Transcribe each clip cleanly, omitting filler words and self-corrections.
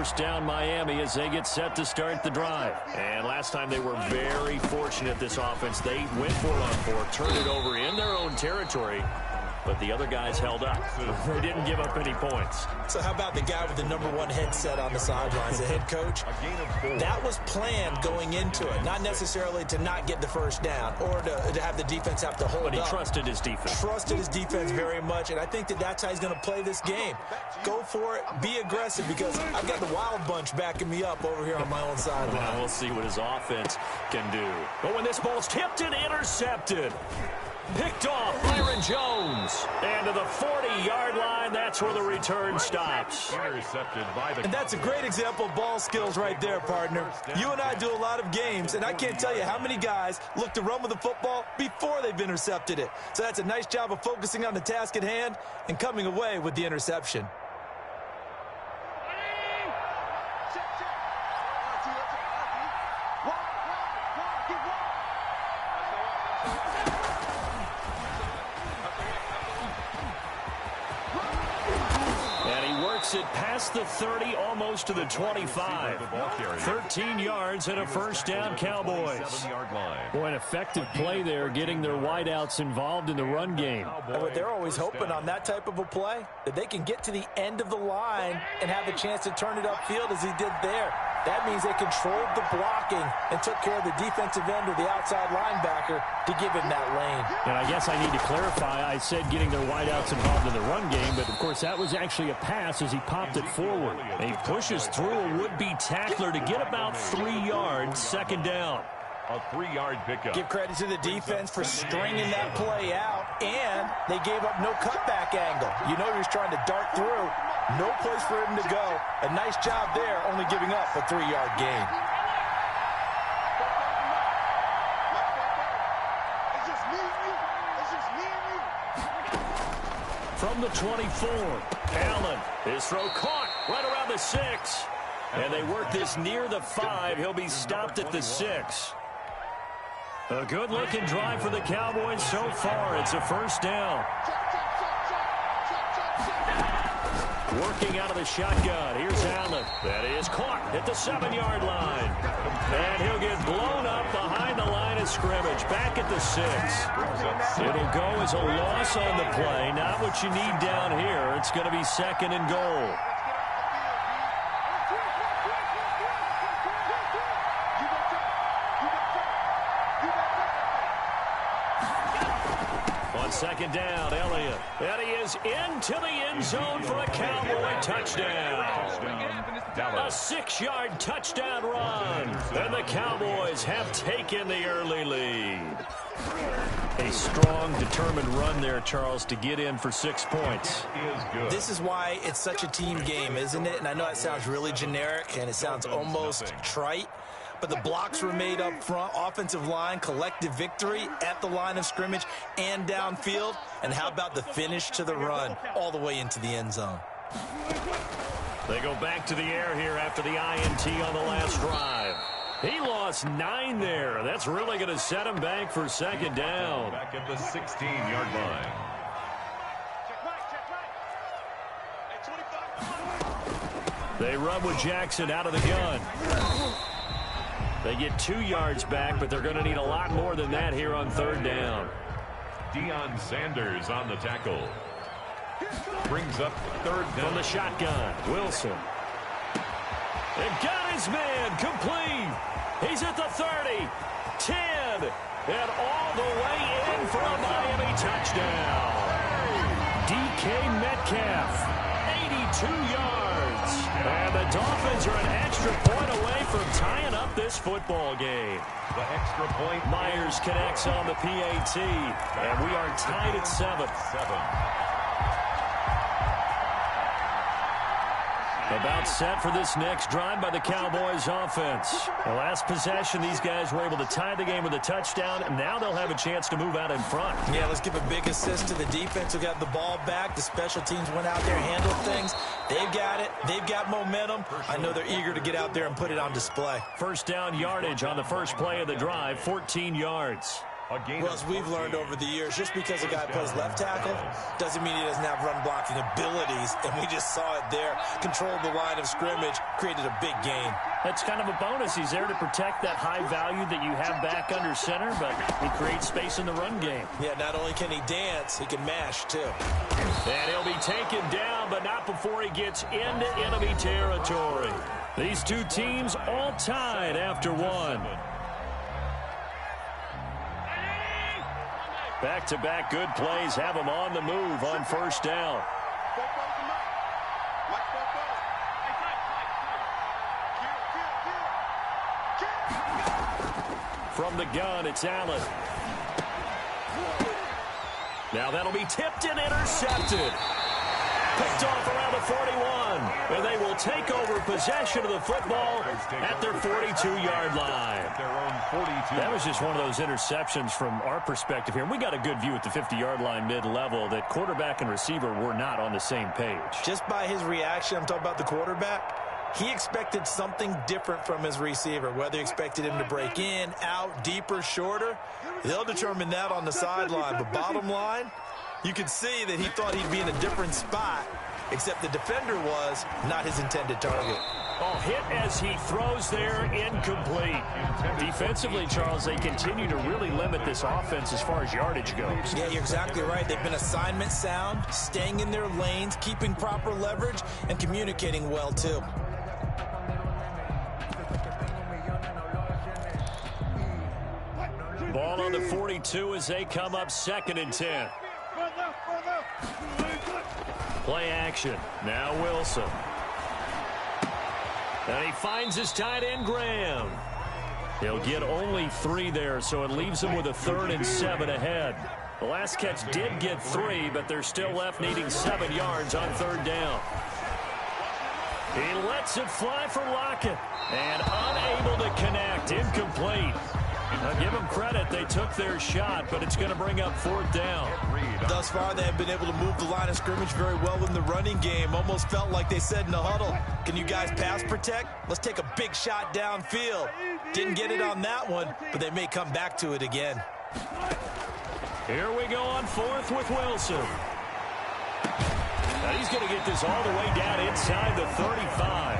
first down Miami as they get set to start the drive. And last time they were very fortunate, this offense. They went 4-on-4, turned it over in their own territory, but the other guys held up. They didn't give up any points. So how about the guy with the #1 headset on the sidelines, the head coach? That was planned going into it, not necessarily to not get the first down or to have the defense have to hold up. But he trusted his defense. Trusted his defense very much, and I think that's how he's going to play this game. Go for it, be aggressive, because I've got the wild bunch backing me up over here on my own sideline. Well, we'll see what his offense can do. But when this ball's tipped and intercepted, picked off Byron Jones. And to the 40-yard line, that's where the return stops. Intercepted by the... And that's a great example of ball skills right there, partner. You and I do a lot of games, and I can't tell you how many guys look to run with the football before they've intercepted it. So that's a nice job of focusing on the task at hand and coming away with the interception. It past the 30, almost to the 25. 13 yards and a first down, Cowboys. Boy, an effective play there, getting their wideouts involved in the run game. And what they're always hoping on that type of a play, that they can get to the end of the line and have a chance to turn it upfield as he did there. That means they controlled the blocking and took care of the defensive end or the outside linebacker to give him that lane. And I guess I need to clarify, I said getting their wideouts involved in the run game, but of course that was actually a pass as he popped it forward. And he pushes through a would-be tackler to get about 3 yards, second down. A 3-yard pickup. Give credit to the defense for stringing that play out, and they gave up no cutback angle. You know he was trying to dart through. No place for him to go. A nice job there, only giving up a 3-yard gain. From the 24, Allen, his throw caught right around the 6. And they work this near the 5. He'll be stopped at the 6. A good-looking drive for the Cowboys so far. It's a first down. Working out of the shotgun. Here's Allen. That is caught at the 7-yard line. And he'll get blown up behind the line of scrimmage. Back at the 6. It'll go as a loss on the play. Not what you need down here. It's going to be second and goal. Second down, Elliott. And he is into the end zone for a Cowboy touchdown. A 6-yard touchdown run. And the Cowboys have taken the early lead. A strong, determined run there, Charles, to get in for 6 points. This is why it's such a team game, isn't it? And I know that sounds really generic, and it sounds almost trite. But the blocks were made up front, offensive line, collective victory at the line of scrimmage and downfield. And how about the finish to the run all the way into the end zone? They go back to the air here after the INT on the last drive. He lost 9 there. That's really going to set him back for second down. Back at the 16-yard line. They run with Jackson out of the gun. They get 2 yards back, but they're going to need a lot more than that here on third down. Deion Sanders on the tackle. Brings up third down. From the shotgun, Wilson. And got his man complete. He's at the 30, 10, and all the way in for a Miami touchdown. DK Metcalf, 82 yards. And the Dolphins are an extra point away from tying up this football game. The extra point. Myers connects on the PAT, and we are tied at 7. About set for this next drive by the Cowboys offense. The last possession, these guys were able to tie the game with a touchdown, and now they'll have a chance to move out in front. Yeah, let's give a big assist to the defense who got the ball back. The special teams went out there, handled things. They've got it. They've got momentum. I know they're eager to get out there and put it on display. First down yardage on the first play of the drive, 14 yards. Well, as we've learned over the years, just because a guy plays left tackle doesn't mean he doesn't have run-blocking abilities, and we just saw it there. Controlled the line of scrimmage, created a big gain. That's kind of a bonus. He's there to protect that high value that you have back under center, but he creates space in the run game. Yeah, not only can he dance, he can mash, too. And he'll be taken down, but not before he gets into enemy territory. These two teams all tied after one. Back-to-back good plays have him on the move on first down. From the gun, it's Allen. Now that'll be tipped and intercepted. Picked off around the 41. And they will take over possession of the football at their 42-yard line. That was just one of those interceptions from our perspective here. And we got a good view at the 50-yard line mid-level that quarterback and receiver were not on the same page. Just by his reaction, I'm talking about the quarterback, he expected something different from his receiver, whether he expected him to break in, out, deeper, shorter. They'll determine that on the sideline. But bottom line, you could see that he thought he'd be in a different spot, except the defender was not his intended target. Oh, hit as he throws there, incomplete. Defensively, Charles, they continue to really limit this offense as far as yardage goes. Yeah, you're exactly right. They've been assignment sound, staying in their lanes, keeping proper leverage, and communicating well, too. Ball on the 42 as they come up 2nd and 10. Play action. Now Wilson. And he finds his tight end, Graham. He'll get only 3 there, so it leaves him with a 3rd and 7 ahead. The last catch did get 3, but they're still left needing 7 yards on 3rd down. He lets it fly for Lockett. And unable to connect. Incomplete. Now give them credit. They took their shot, but it's going to bring up 4th down. Thus far, they have been able to move the line of scrimmage very well in the running game. Almost felt like they said in the huddle, can you guys pass protect? Let's take a big shot downfield. Didn't get it on that one, but they may come back to it again. Here we go on 4th with Wilson. Now he's going to get this all the way down inside the 35.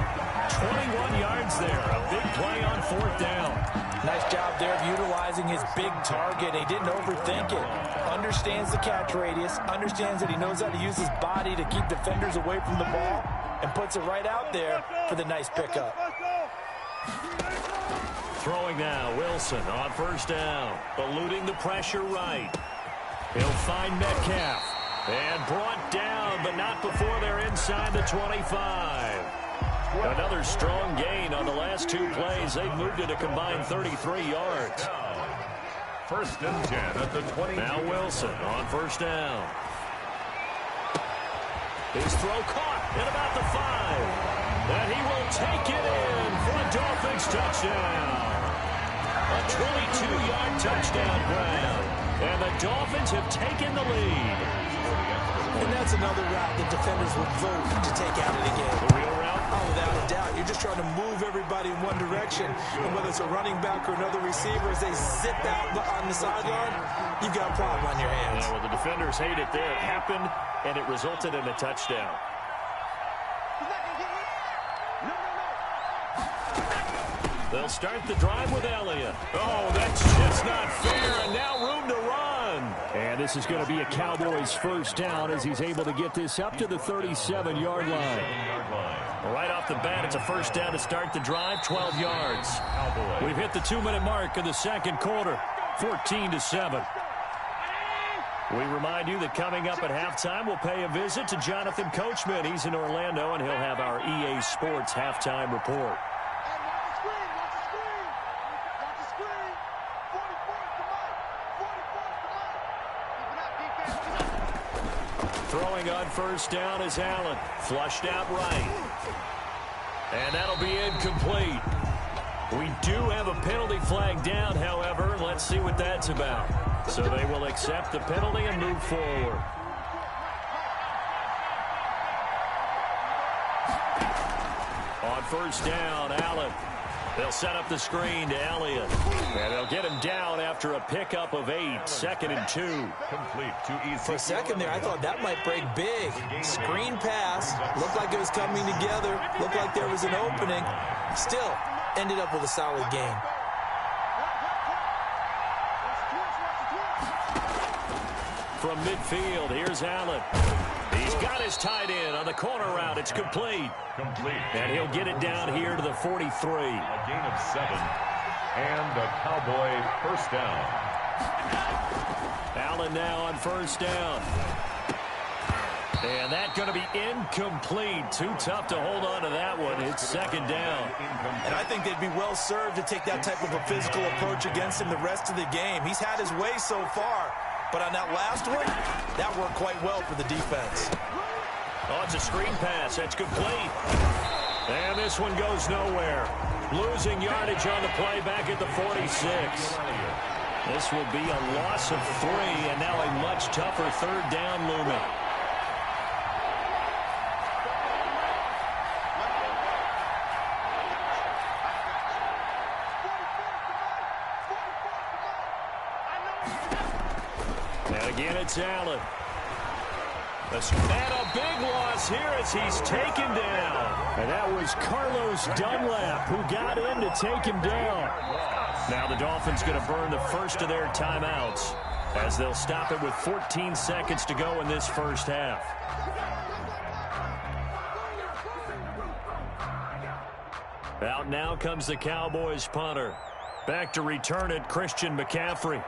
21 yards there. A big play on 4th down. Nice job there of utilizing his big target. He didn't overthink it. Understands the catch radius. Understands that he knows how to use his body to keep defenders away from the ball. And puts it right out there for the nice pickup. Throwing now, Wilson on 1st down. Eluding the pressure right. He'll find Metcalf. And brought down, but not before they're inside the 25. Another strong gain on the last 2 plays. They've moved it a combined 33 yards. 1st and 10 at the 20. Now Wilson on 1st down. His throw caught at about the 5. And he will take it in for a Dolphins touchdown. A 22-yard touchdown grab. And the Dolphins have taken the lead. And that's another route that defenders would vote to take out of the game. The real route? Oh, without a doubt. You're just trying to move everybody in one direction. And whether it's a running back or another receiver, as they sit out on the sideline, you've got a problem on your hands. Yeah, well, the defenders hate it there. It happened, and it resulted in a touchdown. They'll start the drive with Elliott. Oh, that's just not fair, and now room to run. And this is going to be a Cowboys 1st down as he's able to get this up to the 37-yard line. Right off the bat, it's a 1st down to start the drive, 12 yards. We've hit the 2-minute mark in the 2nd quarter, 14-7. We remind you that coming up at halftime, we'll pay a visit to Jonathan Coachman. He's in Orlando, and he'll have our EA Sports halftime report. Throwing on 1st down is Allen. Flushed out right. And that'll be incomplete. We do have a penalty flag down, however. Let's see what that's about. So they will accept the penalty and move forward. On 1st down, Allen. They'll set up the screen to Elliott. And they'll get him down after a pickup of 8, 2nd and 2. Complete to Ezekiel. For a second there, I thought that might break big. Screen pass. Looked like it was coming together. Looked like there was an opening. Still, ended up with a solid game. From midfield, here's Allen. He's got his tight end on the corner route. It's complete. And he'll get it down here to the 43. A gain of 7. And a Cowboy first down. Allen now on first down. And that's going to be incomplete. Too tough to hold on to that one. It's 2nd down. And I think they'd be well served to take that type of a physical approach against him the rest of the game. He's had his way so far. But on that last one, that worked quite well for the defense. Oh, it's a screen pass. That's complete. And this one goes nowhere. Losing yardage on the play back at the 46. This will be a loss of 3, and now a much tougher 3rd down looming. And again, it's Allen. And a big loss here as he's taken down. And that was Carlos Dunlap who got in to take him down. Now the Dolphins going to burn the first of their timeouts as they'll stop it with 14 seconds to go in this first half. Out now comes the Cowboys punter. Back to return it, Christian McCaffrey.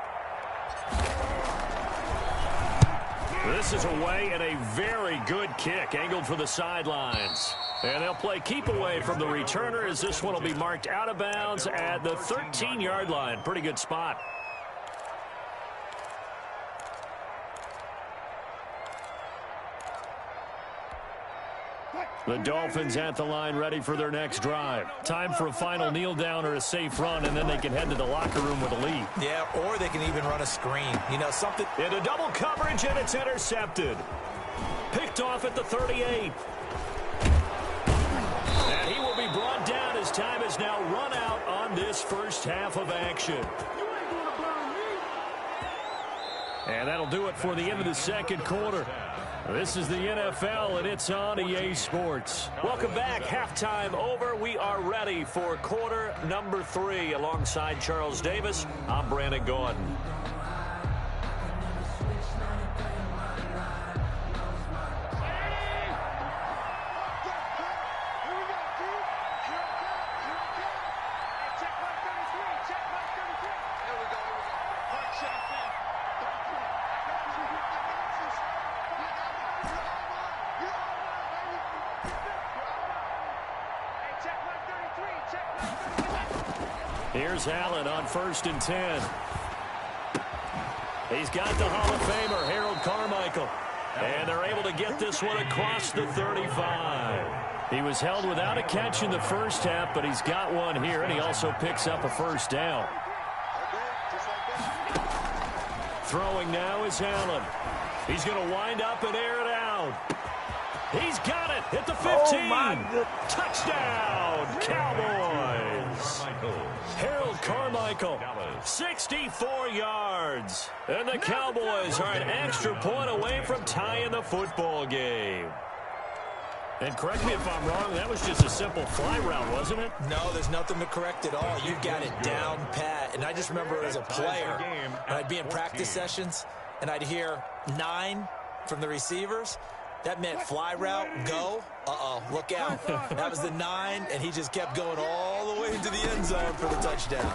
This is away and a very good kick angled for the sidelines. And they'll play keep away from the returner as this one will be marked out of bounds at the 13-yard line. Pretty good spot. The Dolphins at the line ready for their next drive. Time for a final kneel down or a safe run, and then they can head to the locker room with a lead. Yeah, or they can even run a screen. You know, something. Into double coverage, and it's intercepted. Picked off at the 38. And he will be brought down as time is now run out on this first half of action. And that'll do it for the end of the second quarter. This is the NFL, and it's on EA Sports. Welcome back. Halftime over. We are ready for quarter number 3. Alongside Charles Davis, I'm Brandon Gordon. Here's Allen on 1st and 10. He's got the Hall of Famer, Harold Carmichael. And they're able to get this one across the 35. He was held without a catch in the first half, but he's got one here, and he also picks up a first down. Throwing now is Allen. He's going to wind up and air it out. He's got it at the 15. Oh, touchdown, Cowboys. Harold Carmichael, 64 yards. And the Cowboys are an extra point away from tying the football game. And correct me if I'm wrong, that was just a simple fly route, wasn't it? No, there's nothing to correct at all. You got it down pat. And I just remember as a player, when I'd be in practice sessions, and I'd hear 9 from the receivers. That meant fly route, go. Uh-oh, look out. That was the 9, and he just kept going all the way into the end zone for the touchdown.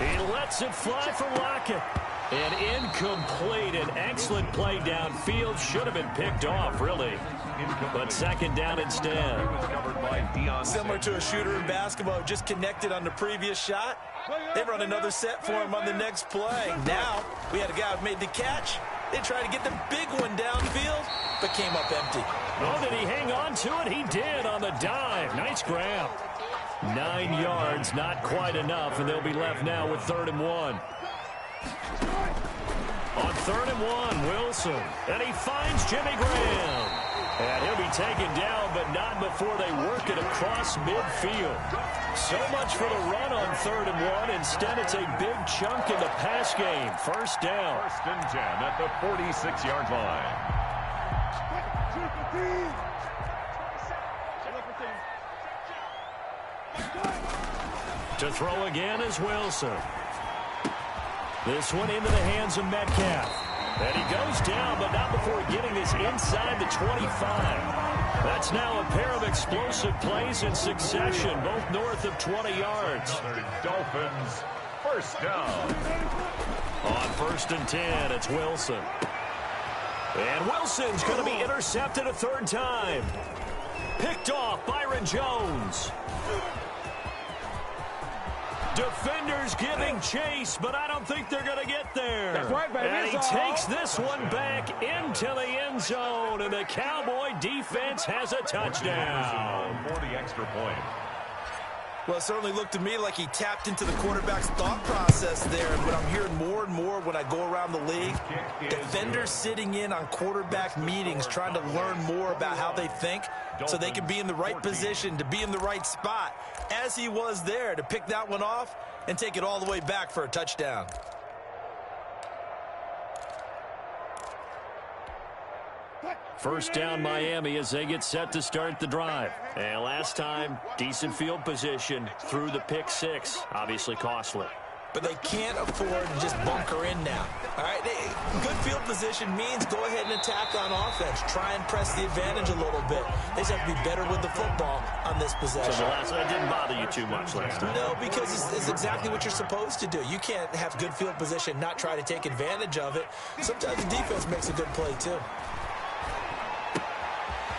He lets it fly from Lockett. And incomplete. An excellent play downfield. Should have been picked off, really. But second down instead. Similar to a shooter in basketball, just connected on the previous shot. They run another set for him on the next play. Now, we had a guy who made the catch. They tried to get the big one downfield, but came up empty. Oh, did he hang on to it? He did on the dive. Nice grab. 9 yards, not quite enough, and they'll be left now with 3rd and 1. On 3rd and 1, Wilson. And he finds Jimmy Graham. And he'll be taken down, but not before they work it across midfield. So much for the run on 3rd and 1. Instead, it's a big chunk in the pass game. First down. 1st and 10 at the 46-yard line. To throw again is Wilson. This one into the hands of Metcalf. And he goes down, but not before getting this inside the 25. That's now a pair of explosive plays in succession, both north of 20 yards. Dolphins, 1st down. On 1st and 10, it's Wilson. And Wilson's going to be intercepted a 3rd time. Picked off Byron Jones. Defenders giving chase, but I don't think they're going to get there. That's right, baby. And he takes this one back into the end zone, and the Cowboy defense has a touchdown. For the extra point. Well, it certainly looked to me like he tapped into the quarterback's thought process there, but I'm hearing more and more when I go around the league, defenders sitting in on quarterback meetings trying to learn more about how they think so they can be in the right position, to be in the right spot, as he was there, to pick that one off and take it all the way back for a touchdown. First down, Miami, as they get set to start the drive. And last time, decent field position through the pick 6. Obviously costly. But they can't afford to just bunker in now. All right, good field position means go ahead and attack on offense. Try and press the advantage a little bit. They just have to be better with the football on this possession. So that didn't bother you too much last time? No, because it's exactly what you're supposed to do. You can't have good field position, not try to take advantage of it. Sometimes the defense makes a good play, too.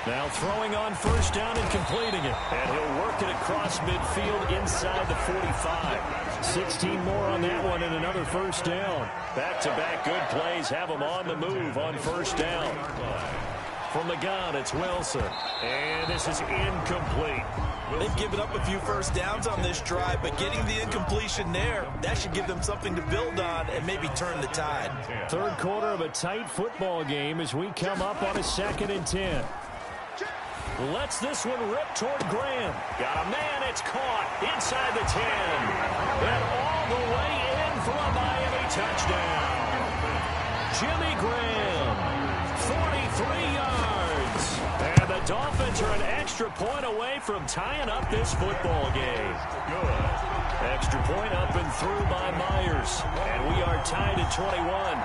Now throwing on 1st down and completing it. And he'll work it across midfield inside the 45. 16 more on that one and another 1st down. Back-to-back good plays have him on the move on 1st down. From the gun, it's Wilson. And this is incomplete. They've given up a few 1st downs on this drive, but getting the incompletion there, that should give them something to build on and maybe turn the tide. 3rd quarter of a tight football game as we come up on a 2nd and 10. Lets this one rip toward Graham. Got a man, it's caught inside the 10. And all the way in for a Miami touchdown. Jimmy Graham, 43 yards. And the Dolphins are an extra point away from tying up this football game. Good. Extra point up and through by Myers. And we are tied at 21.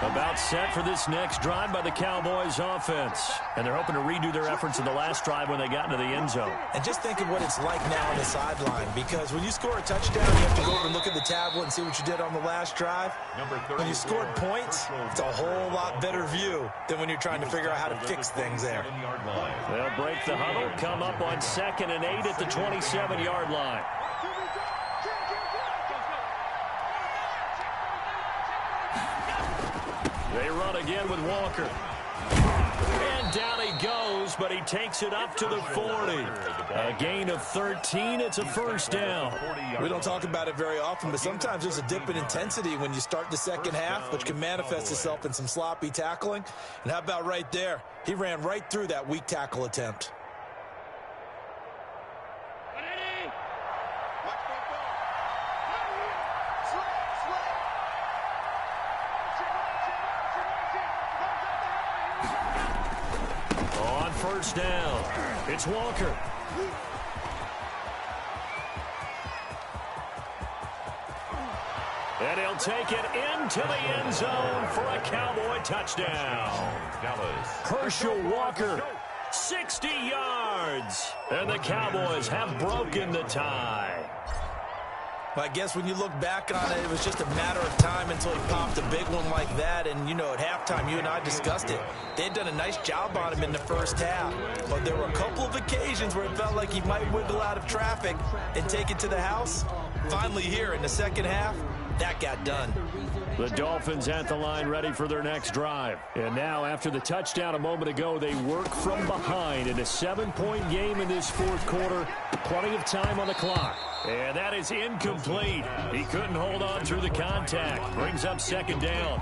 About set for this next drive by the Cowboys offense. And they're hoping to redo their efforts in the last drive when they got into the end zone. And just think of what it's like now on the sideline, because when you score a touchdown, you have to go over and look at the tablet and see what you did on the last drive. When you scored points, it's a whole lot better view than when you're trying to figure out how to fix things there. They'll break the huddle, come up on 2nd and 8 at the 27-yard line. They run again with Walker. And down he goes, but he takes it up to the 40. A gain of 13. It's a 1st down. We don't talk about it very often, but sometimes there's a dip in intensity when you start the 2nd half, which can manifest itself in some sloppy tackling. And how about right there? He ran right through that weak tackle attempt. First down. It's Walker. And he'll take it into the end zone for a Cowboy touchdown. Herschel Walker, 60 yards. And the Cowboys have broken the tie. Well, I guess when you look back on it, it was just a matter of time until he popped a big one like that. And, you know, at halftime, you and I discussed it. They had done a nice job on him in the first half. But there were a couple of occasions where it felt like he might wiggle out of traffic and take it to the house. Finally here in the second half, that got done. The Dolphins at the line ready for their next drive. And now, after the touchdown a moment ago, they work from behind in a 7-point game in this 4th quarter. Plenty of time on the clock. And that is incomplete. He couldn't hold on through the contact. Brings up 2nd down.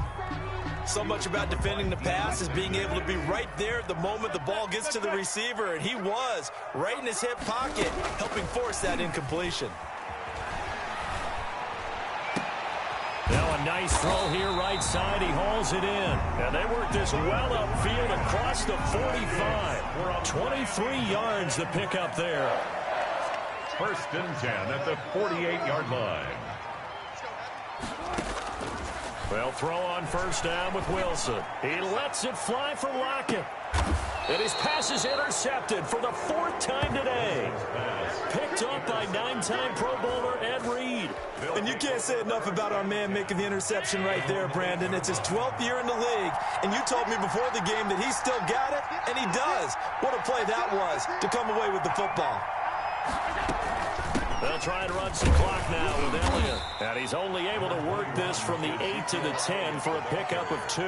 So much about defending the pass is being able to be right there at the moment the ball gets to the receiver, and he was right in his hip pocket, helping force that incompletion. Now a nice throw here right side. He hauls it in. And they work this well upfield across the 45. 23 yards to pick up there. 1st and 10 at the 48-yard line. They'll throw on 1st down with Wilson. He lets it fly for Lockett. And his pass is intercepted for the 4th time today. Picked up by 9-time Pro Bowler Ed Reed. And you can't say enough about our man making the interception right there, Brandon. It's his 12th year in the league, and you told me before the game that he still got it, and he does. What a play that was to come away with the football. They'll try and run some clock now with Elliott. And he's only able to work this from the 8 to the 10 for a pickup of 2.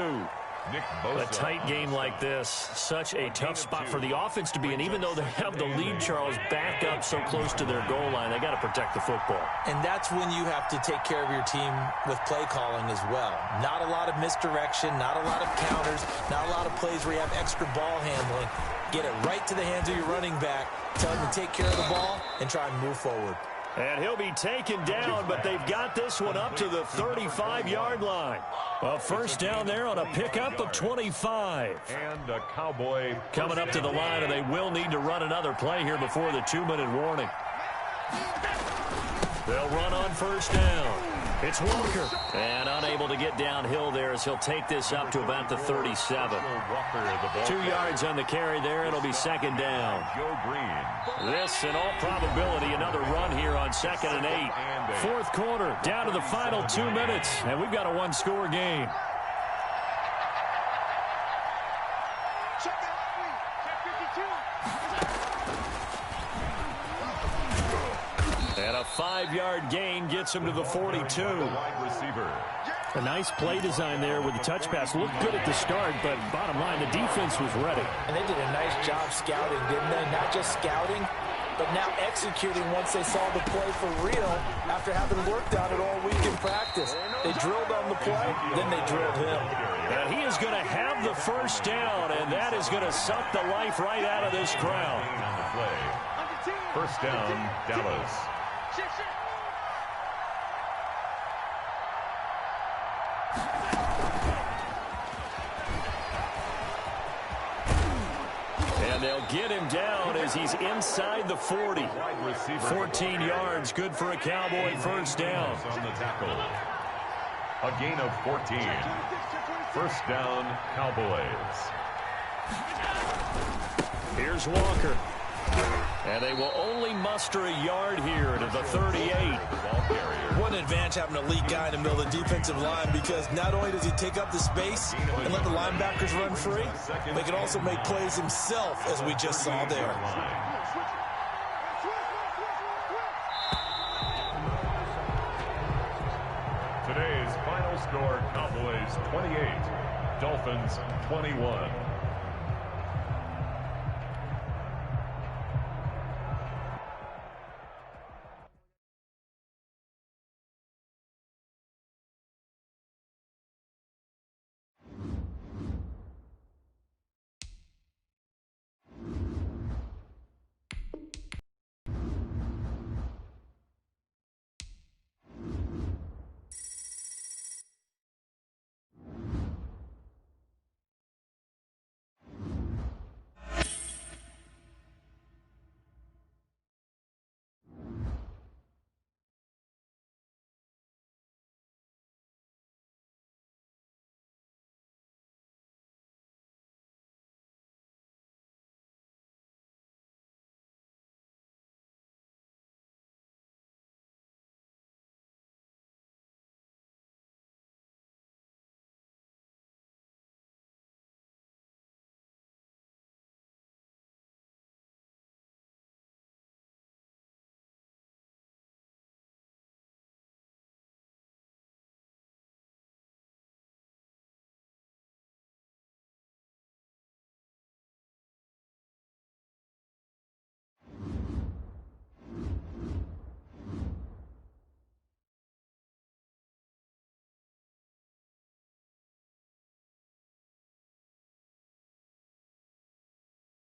A tight game like this, such a tough spot for the offense to be in. Even though they have the lead, Charles, back up so close to their goal line, they got to protect the football. And that's when you have to take care of your team with play calling as well. Not a lot of misdirection, not a lot of counters, not a lot of plays where you have extra ball handling. Get it right to the hands of your running back, tell him to take care of the ball, and try and move forward. And he'll be taken down, but they've got this one up to the 35-yard line. A 1st down there on a pickup of 25. And a Cowboy coming up to the line, and they will need to run another play here before the 2-minute warning. They'll run on 1st down. It's Walker. And unable to get downhill there as he'll take this up to about the 37. 2 yards on the carry there. It'll be 2nd down. This, in all probability, another run here on 2nd and 8. 4th quarter, down to the final 2 minutes. And we've got a one-score game. And a 5-yard gain gets him to the 42. A nice play design there with the touch pass. Looked good at the start, but bottom line, the defense was ready. And they did a nice job scouting, didn't they? Not just scouting, but now executing once they saw the play for real after having worked on it all week in practice. They drilled on the play, then they drilled him. And he is going to have the 1st down, and that is going to suck the life right out of this crowd. 1st down, Dallas. And they'll get him down as he's inside the 40. 14 yards, good for a Cowboy 1st down. On the tackle. A gain of 14. 1st down, Cowboys. Here's Walker. And they will only muster a yard here to the 38. What an advantage having an elite guy in the middle of the defensive line, because not only does he take up the space and let the linebackers run free, but he can also make plays himself, as we just saw there. Today's final score, Cowboys 28, Dolphins 21.